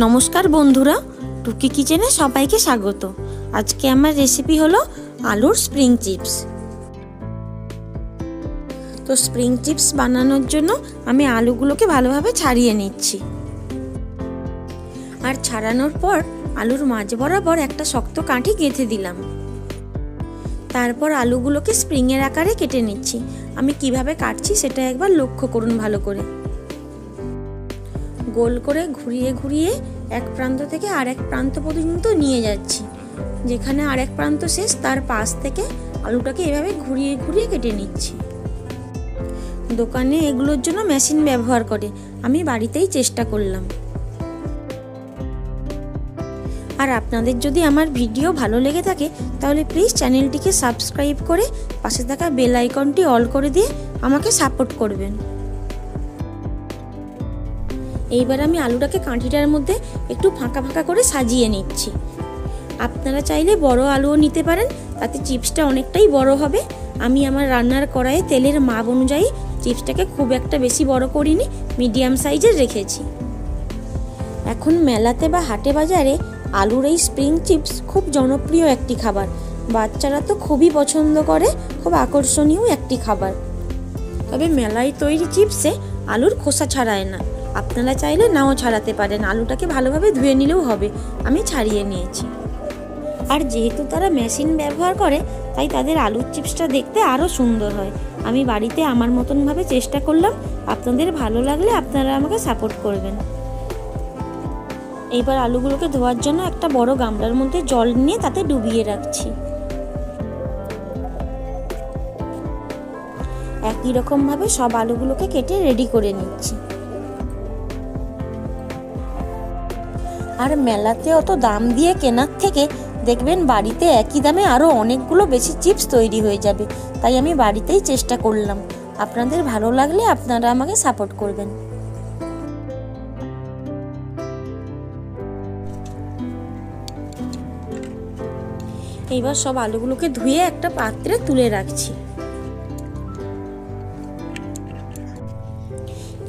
নমস্কার বন্ধুরা, টুকি কিচেনে সবাইকে স্বাগত। আজকে আমার রেসিপি হলো আলুর স্প্রিং চিপস। তো স্প্রিং চিপস বানানোর জন্য আমি আলুগুলোকে ভালোভাবে ছাড়িয়ে নিচ্ছি। আর ছাড়ানোর পর আলুর মাঝ বরাবর একটা শক্ত কাঠি গেঁথে দিলাম। তারপর আলুগুলোকে স্প্রিংয়ের আকারে কেটে নিচ্ছি। আমি কিভাবে কাটছি সেটা একবার লক্ষ্য করুন ভালো করে। গোল করে ঘুরিয়ে ঘুরিয়ে এক প্রান্ত থেকে আরেক প্রান্ত পর্যন্ত নিয়ে যাচ্ছি। যেখানে আরেক প্রান্ত শেষ তার পাশ থেকে আলুটাকে এভাবে ঘুরিয়ে ঘুরিয়ে কেটে নিচ্ছি। দোকানে এগুলোর জন্য মেশিন ব্যবহার করে, আমি বাড়িতেই চেষ্টা করলাম। আর আপনাদের যদি আমার ভিডিও ভালো লেগে থাকে তাহলে প্লিজ চ্যানেলটিকে সাবস্ক্রাইব করে পাশে থাকা বেল আইকনটি অল করে দিয়ে আমাকে সাপোর্ট করবেন। এইবার আমি আলুটাকে কাঠিটার মধ্যে একটু ফাঁকা ফাঁকা করে সাজিয়ে নিচ্ছি। আপনারা চাইলে বড় আলুও নিতে পারেন, তাতে চিপসটা অনেকটাই বড় হবে। আমি আমার রান্নার কড়াইয়ে তেলের মাপ অনুযায়ী চিপসটাকে খুব একটা বেশি বড় করিনি, মিডিয়াম সাইজের রেখেছি। এখন মেলাতে বা হাটে বাজারে আলুর এই স্প্রিং চিপস খুব জনপ্রিয় একটি খাবার। বাচ্চারা তো খুবই পছন্দ করে, খুব আকর্ষণীয় একটি খাবার। তবে মেলায় তৈরি চিপসে আলুর খোসা ছাড়ায় না। আপনারা চাইলে নাও ছাড়াতে পারেন, আলুটাকে ভালোভাবে ধুয়ে নিলেও হবে। আমি ছাড়িয়ে নিয়েছি। আর যেহেতু তারা মেশিন ব্যবহার করে তাই তাদের আলুর চিপসটা দেখতে আরও সুন্দর হয়। আমি বাড়িতে আমার মতনভাবে চেষ্টা করলাম। আপনাদের ভালো লাগলে আপনারা আমাকে সাপোর্ট করবেন। এইবার আলুগুলোকে ধোয়ার জন্য একটা বড় গামলার মধ্যে জল নিয়ে তাতে ডুবিয়ে রাখছি। একই রকমভাবে সব আলুগুলোকে কেটে রেডি করে নিচ্ছি। আর মেলাতে অত দাম দিয়ে কেনার থেকে দেখবেন বাড়িতে একই দামে আরও অনেকগুলো বেশি চিপস তৈরি হয়ে যাবে। তাই আমি বাড়িতেই চেষ্টা করলাম। আপনাদের ভালো লাগলে আপনারা আমাকে সাপোর্ট করবেন। এইবার সব আলুগুলোকে ধুয়ে একটা পাত্রে তুলে রাখছি।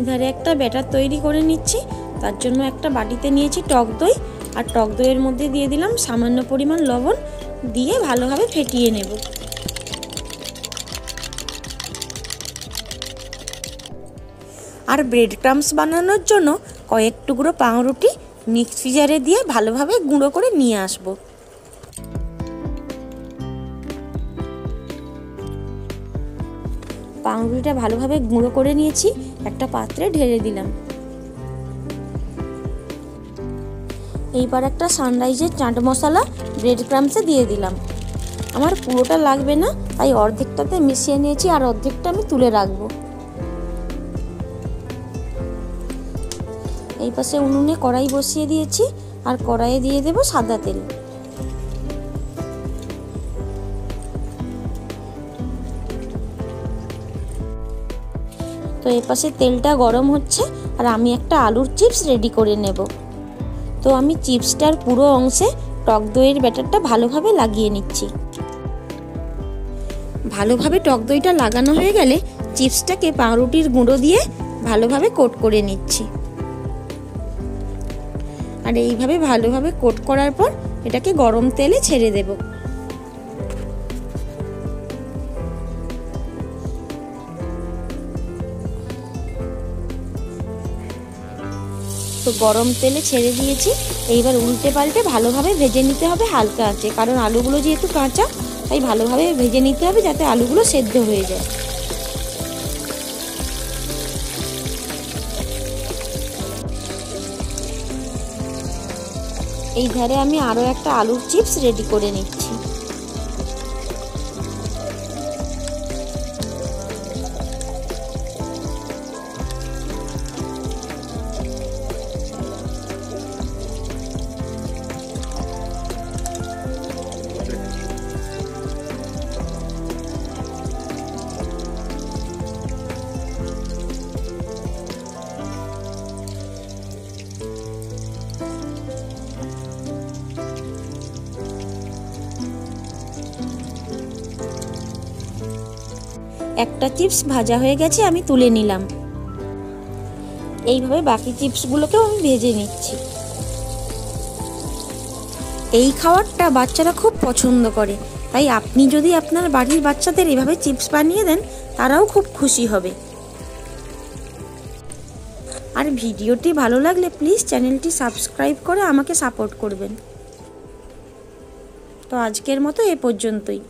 এধারে একটা ব্যাটার তৈরি করে নিচ্ছি। তার জন্য একটা বাটিতে নিয়েছি টক দই, আর টক দইয়ের মধ্যে দিয়ে দিলাম সামান্য পরিমাণ লবণ, দিয়ে ভালোভাবে ফেটিয়ে নেব। আর ব্রেড ক্রাম্বস বানানোর জন্য কয়েক টুকরো পাউরুটি মিক্সি জারে দিয়ে ভালোভাবে গুঁড়ো করে নিয়ে আসব। পাউরুটিটা ভালোভাবে গুঁড়ো করে নিয়েছি, একটা পাত্রে ঢেলে দিলাম। এইবার একটা সানরাইজের চাট মশলা ব্রেড ক্রাম্বসে দিয়ে দিলাম। আমার পুরোটা লাগবে না, তাই অর্ধেকটাতে মিশিয়ে নিয়েছি, আর অর্ধেকটা আমি তুলে রাখবো। এই পাশে উনুনে কড়াই বসিয়ে দিয়েছি, আর কড়াইয়ে দিয়ে দেব সাদা তেল। তো এই পাশে তেলটা গরম হচ্ছে, আর আমি একটা আলুর চিপস রেডি করে নেব। তো আমি চিপসটার পুরো অংশে টক দইয়ের ব্যাটারটা ভালোভাবে লাগিয়ে নিচ্ছি। ভালোভাবে টক দইটা লাগানো হয়ে গেলে চিপসটাকে পাউরুটির গুঁড়ো দিয়ে ভালোভাবে কোট করে নিচ্ছি। আর এইভাবে ভালোভাবে কোট করার পর এটাকে গরম তেলে ছেড়ে দেব। তো গরম তেলে ছেড়ে দিয়েছি। এইবার উল্টে পাল্টে ভালোভাবে ভেজে নিতে হবে হালকা আঁচে, কারণ আলুগুলো যেহেতু কাঁচা তাই ভালোভাবে ভেজে নিতে হবে যাতে আলুগুলো সেদ্ধ হয়ে যায়। এই ধারে আমি আরও একটা আলুর চিপস রেডি করে নিচ্ছি। একটা চিপস ভাজা হয়ে গেছে, আমি তুলে নিলাম। এইভাবে বাকি চিপসগুলোকেও আমি ভেজে নিচ্ছি। এই খাবারটা বাচ্চারা খুব পছন্দ করে, তাই আপনি যদি আপনার বাড়ির বাচ্চাদের এভাবে চিপস বানিয়ে দেন তারাও খুব খুশি হবে। আর ভিডিওটি ভালো লাগলে প্লিজ চ্যানেলটি সাবস্ক্রাইব করে আমাকে সাপোর্ট করবেন। তো আজকের মতো এ পর্যন্তই।